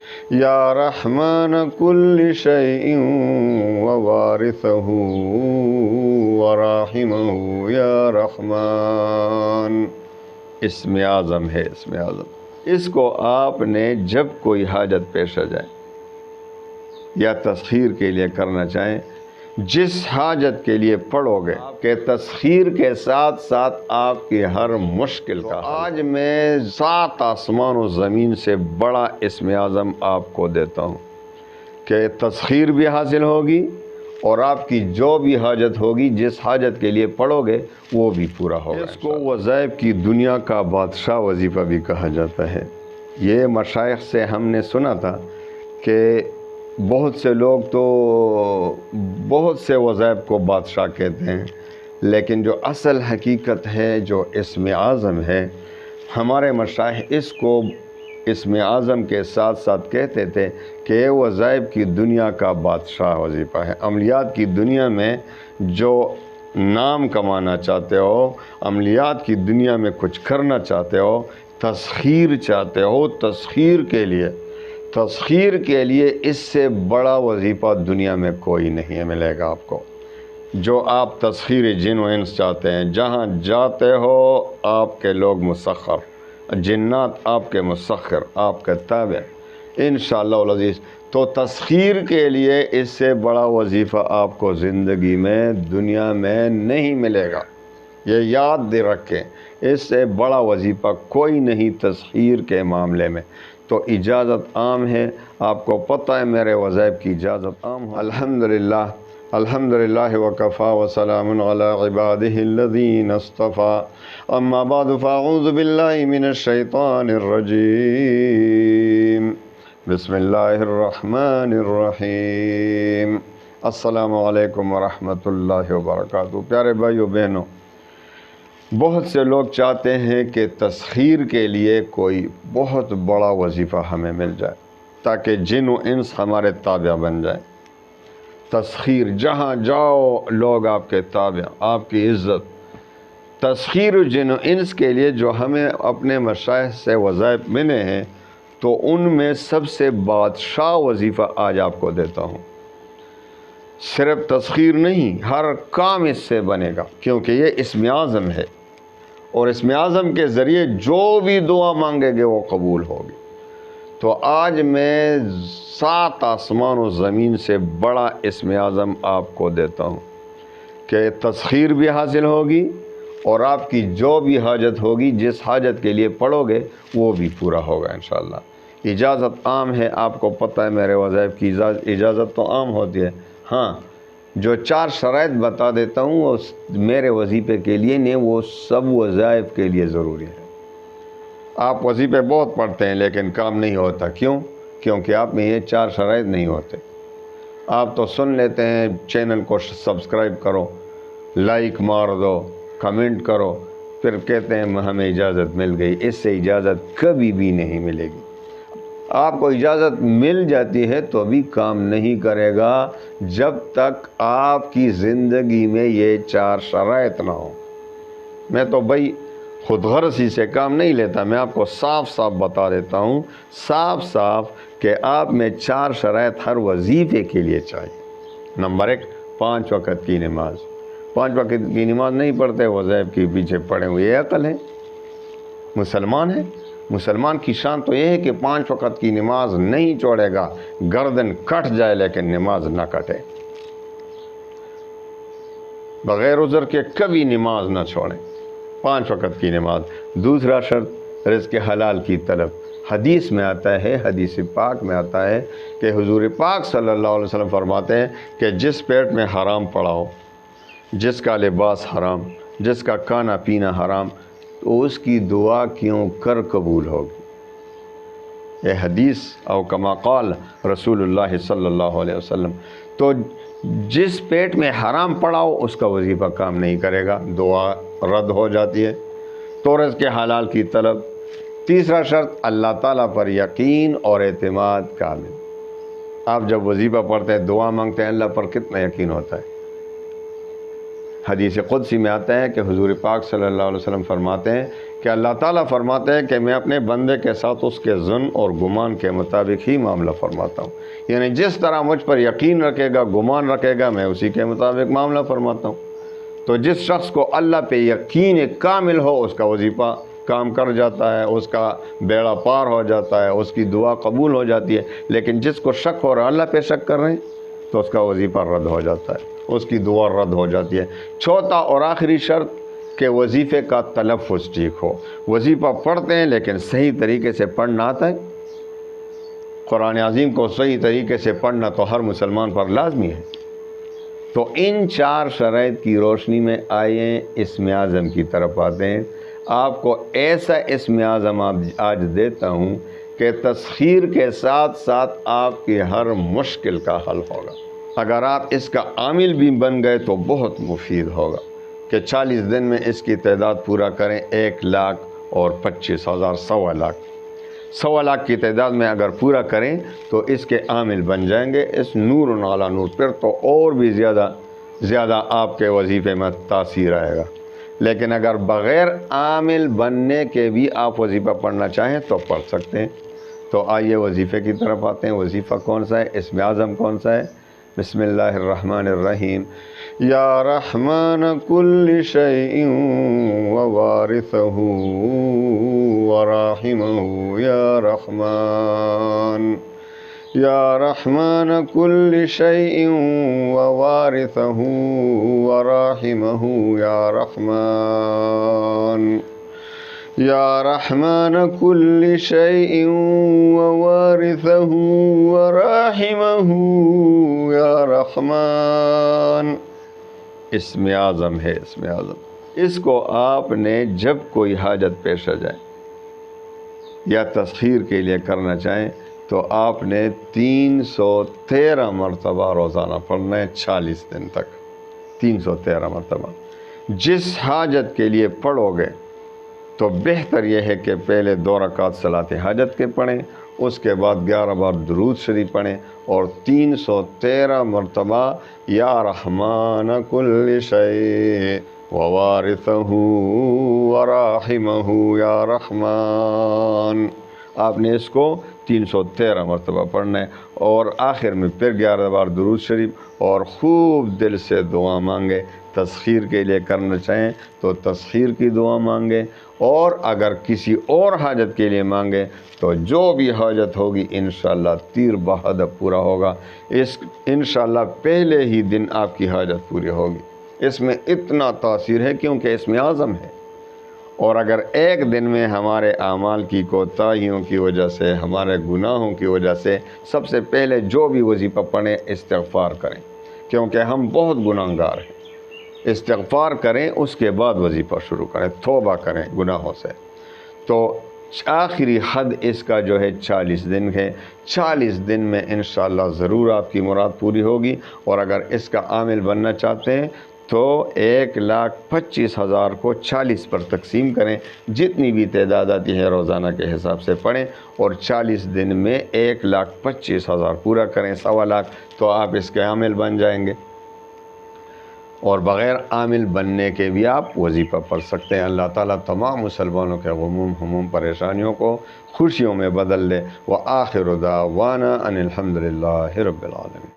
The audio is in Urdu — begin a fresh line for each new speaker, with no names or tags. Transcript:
یا رحمان کل شیء ووارثہ وراحمہ یا رحمان۔ اسم اعظم ہے، اسم اعظم۔ اس کو آپ نے جب کوئی حاجت پیش آ جائے یا تسخیر کے لیے کرنا چاہیں، جس حاجت کے لیے پڑھو گے کہ تسخیر کے ساتھ ساتھ آپ کی ہر مشکل کا آج میں 7 آسمان و زمین سے بڑا اسم اعظم آپ کو دیتا ہوں کہ تسخیر بھی حاصل ہوگی اور آپ کی جو بھی حاجت ہوگی، جس حاجت کے لیے پڑھو گے وہ بھی پورا ہوگا۔ اس کو وظائف کی دنیا کا بادشاہ وظیفہ بھی کہا جاتا ہے۔ یہ مشائخ سے ہم نے سنا تھا کہ بہت سے لوگ تو بہت سے وظائف کو بادشاہ کہتے ہیں، لیکن جو اصل حقیقت ہے، جو اسم اعظم ہے، ہمارے مشائخ اس کو اسم اعظم کے ساتھ ساتھ کہتے تھے کہ یہ وظائف کی دنیا کا بادشاہ وظیفہ ہے۔ عملیات کی دنیا میں جو نام کمانا چاہتے ہو، عملیات کی دنیا میں کچھ کرنا چاہتے ہو، تسخیر چاہتے ہو، تسخیر کے لیے اس سے بڑا وظیفہ دنیا میں کوئی نہیں ملے گا آپ کو۔ جو آپ تسخیر جن و انس چاہتے ہیں، جہاں جاتے ہو آپ کے لوگ مسخر، جنات آپ کے مسخر، آپ کے تابع انشاءاللہ العزیز۔ تو تسخیر کے لیے اس سے بڑا وظیفہ آپ کو زندگی میں دنیا میں نہیں ملے گا، یہ یاد دے رکھیں۔ اس سے بڑا وظیفہ کوئی نہیں تسخیر کے معاملے میں۔ تو اجازت عام ہے، آپ کو پتہ ہے میرے وظائف کی اجازت عام ہے۔ الحمدللہ الحمدللہ وکفا وسلام علی عبادہ الذین اصطفیٰ، اما بعد فاعوذ باللہ من الشیطان الرجیم، بسم اللہ الرحمن الرحیم۔ السلام علیکم ورحمۃ اللہ وبرکاتہ۔ پیارے بھائیو بہنوں، بہت سے لوگ چاہتے ہیں کہ تسخیر کے لیے کوئی بہت بڑا وظیفہ ہمیں مل جائے تاکہ جن و انس ہمارے تابع بن جائیں۔ تسخیر، جہاں جاؤ لوگ آپ کے تابع، آپ کی عزت۔ تسخیر جن و انس کے لیے جو ہمیں اپنے مشائخ سے وظائف ملے ہیں، تو ان میں سب سے بادشاہ وظیفہ آج آپ کو دیتا ہوں۔ صرف تسخیر نہیں، ہر کام اس سے بنے گا، کیونکہ یہ اسم اعظم ہے، اور اسم اعظم کے ذریعے جو بھی دعا مانگے گے وہ قبول ہوگی۔ تو آج میں 7 آسمان و زمین سے بڑا اسم اعظم آپ کو دیتا ہوں کہ تسخیر بھی حاصل ہوگی اور آپ کی جو بھی حاجت ہوگی، جس حاجت کے لیے پڑھو گے وہ بھی پورا ہوگا انشاءاللہ۔ اجازت عام ہے، آپ کو پتہ ہے میرے وظائف کی اجازت تو عام ہوتی ہے۔ ہاں، جو 4 شرائط بتا دیتا ہوں وہ میرے وظیفے کے لیے نہیں، وہ سب وظائف کے لیے ضروری ہے۔ آپ وظیفے بہت پڑھتے ہیں لیکن کام نہیں ہوتا، کیوں؟ کیونکہ آپ میں یہ 4 شرائط نہیں ہوتے۔ آپ تو سن لیتے ہیں، چینل کو سبسکرائب کرو، لائک مار دو، کمنٹ کرو، پھر کہتے ہیں ہمیں اجازت مل گئی۔ اس سے اجازت کبھی بھی نہیں ملے گی۔ آپ کو اجازت مل جاتی ہے تو بھی کام نہیں کرے گا جب تک آپ کی زندگی میں یہ 4 شرائط نہ ہو۔ میں تو بھائی خود غرضی سے کام نہیں لیتا، میں آپ کو صاف صاف بتا دیتا ہوں، صاف کہ آپ میں 4 شرائط ہر وظیفے کے لیے چاہیے۔ نمبر 1، 5 وقت کی نماز۔ 5 وقت کی نماز نہیں پڑھتے، وظائف کے پیچھے پڑے ہوئے، یہ عقل ہے؟ مسلمان ہے؟ مسلمان کی شان تو یہ ہے کہ 5 وقت کی نماز نہیں چھوڑے گا، گردن کٹ جائے لیکن نماز نہ کٹے، بغیر عذر کے کبھی نماز نہ چھوڑیں۔ 5 وقت کی نماز۔ دوسرا شرط، رزق حلال کی طلب۔ حدیث میں آتا ہے، حدیث پاک میں آتا ہے کہ حضور پاک صلی اللہ علیہ وسلم فرماتے ہیں کہ جس پیٹ میں حرام پڑا ہو، جس کا لباس حرام، جس کا کھانا پینا حرام، تو اس کی دعا کیوں کر قبول ہوگی۔ یہ حدیث او کما قال رسول اللہ صلی اللہ علیہ وسلم۔ تو جس پیٹ میں حرام پڑا ہو اس کا وظیفہ کام نہیں کرے گا، دعا رد ہو جاتی ہے۔ تو رزق کے حلال کی طلب۔ تیسرا شرط، اللہ تعالیٰ پر یقین اور اعتماد کامل۔ آپ جب وظیفہ پڑھتے ہیں، دعا مانگتے ہیں، اللہ پر کتنا یقین ہوتا ہے؟ حدیث قدسی میں آتا ہے کہ حضور پاک صلی اللہ علیہ وسلم فرماتے ہیں کہ اللہ تعالیٰ فرماتے ہیں کہ میں اپنے بندے کے ساتھ اس کے ظن اور گمان کے مطابق ہی معاملہ فرماتا ہوں، یعنی جس طرح مجھ پر یقین رکھے گا، گمان رکھے گا، میں اسی کے مطابق معاملہ فرماتا ہوں۔ تو جس شخص کو اللہ پہ یقین کامل ہو، اس کا وظیفہ کام کر جاتا ہے، اس کا بیڑا پار ہو جاتا ہے، اس کی دعا قبول ہو جاتی ہے۔ لیکن جس کو شک ہو رہا ہے، اللہ پہ شک کر رہے ہیں، تو اس کا وظیفہ رد ہو جاتا ہے، اس کی دعا رد ہو جاتی ہے۔ چوتھا اور آخری شرط کہ وظیفے کا تلفظ ٹھیک ہو۔ وظیفہ پڑھتے ہیں لیکن صحیح طریقے سے پڑھنا آتا ہے۔ قرآن عظیم کو صحیح طریقے سے پڑھنا تو ہر مسلمان پر لازمی ہے۔ تو ان 4 شرائط کی روشنی میں آئیں اسم اعظم کی طرف آتے ہیں۔ آپ کو ایسا اسم اعظم آج دیتا ہوں کہ تسخیر کے ساتھ ساتھ آپ کی ہر مشکل کا حل ہوگا۔ اگر آپ اس کا عامل بھی بن گئے تو بہت مفید ہوگا کہ 40 دن میں اس کی تعداد پورا کریں۔ 1,25,000 سوا لاکھ 1,25,000 کی تعداد میں اگر پورا کریں تو اس کے عامل بن جائیں گے۔ اس نور علی نور، پھر تو اور بھی زیادہ آپ کے وظیفے میں تاثیر آئے گا۔ لیکن اگر بغیر عامل بننے کے بھی آپ وظیفہ پڑھنا چاہیں تو پڑھ سکتے ہیں۔ تو آئیے وظیفے کی طرف آتے ہیں۔ وظیفہ کون سا ہے؟ اسم اعظم کون سا ہے؟ بسم اللہ الرحمن الرحیم۔ یا رحمان کل شیء ووارثہ وراحمہ یا رحمان، یا رحمان کل شیء ووارثہ وراحمہ یا رحمان، یا رحمان کل شیء ووارثہ وراحمہ یا رحمان۔ اسم اعظم ہے، اسم اعظم۔ اس کو آپ نے جب کوئی حاجت پیش آ جائے یا تسخیر کے لیے کرنا چاہیں تو آپ نے 313 مرتبہ روزانہ پڑھنا ہے، 40 دن تک 313 مرتبہ۔ جس حاجت کے لیے پڑھو گے تو بہتر یہ ہے کہ پہلے 2 رکعت صلاۃ حاجت کے پڑھیں، اس کے بعد 11 بار درود شریف پڑھیں اور 313 مرتبہ یا رحمان کل شیء ووارثہ وراحمہ یا رحمان، آپ نے اس کو 313 مرتبہ پڑھنا ہے۔ اور آخر میں پھر 11 بار درود شریف اور خوب دل سے دعا مانگے۔ تسخیر کے لیے کرنا چاہیں تو تسخیر کی دعا مانگے، اور اگر کسی اور حاجت کے لیے مانگے تو جو بھی حاجت ہوگی انشاءاللہ تیر بہدف پورا ہوگا۔ انشاءاللہ پہلے ہی دن آپ کی حاجت پوری ہوگی۔ اس میں اتنا تاثیر ہے کیونکہ اسم اعظم ہے۔ اور اگر ایک دن میں ہمارے اعمال کی کوتاہیوں کی وجہ سے، ہمارے گناہوں کی وجہ سے، سب سے پہلے جو بھی وظیفہ پڑھیں استغفار کریں، کیونکہ ہم بہت گناہگار ہیں۔ استغفار کریں، اس کے بعد وظیفہ شروع کریں، توبہ کریں گناہوں سے۔ تو آخری حد اس کا جو ہے 40 دن ہے۔ 40 دن میں انشاءاللہ ضرور آپ کی مراد پوری ہوگی۔ اور اگر اس کا عامل بننا چاہتے ہیں تو 1,25,000 کو 40 پر تقسیم کریں، جتنی بھی تعداد آتی ہے روزانہ کے حساب سے پڑھیں، اور 40 دن میں 1,25,000 پورا کریں، 1,25,000، تو آپ اس کے عامل بن جائیں گے۔ اور بغیر عامل بننے کے بھی آپ وظیفہ پڑھ سکتے ہیں۔ اللہ تعالیٰ تمام مسلمانوں کے غموم ہموم پریشانیوں کو خوشیوں میں بدل لے۔ وآخر دعوانا ان الحمد للہ رب العالمین۔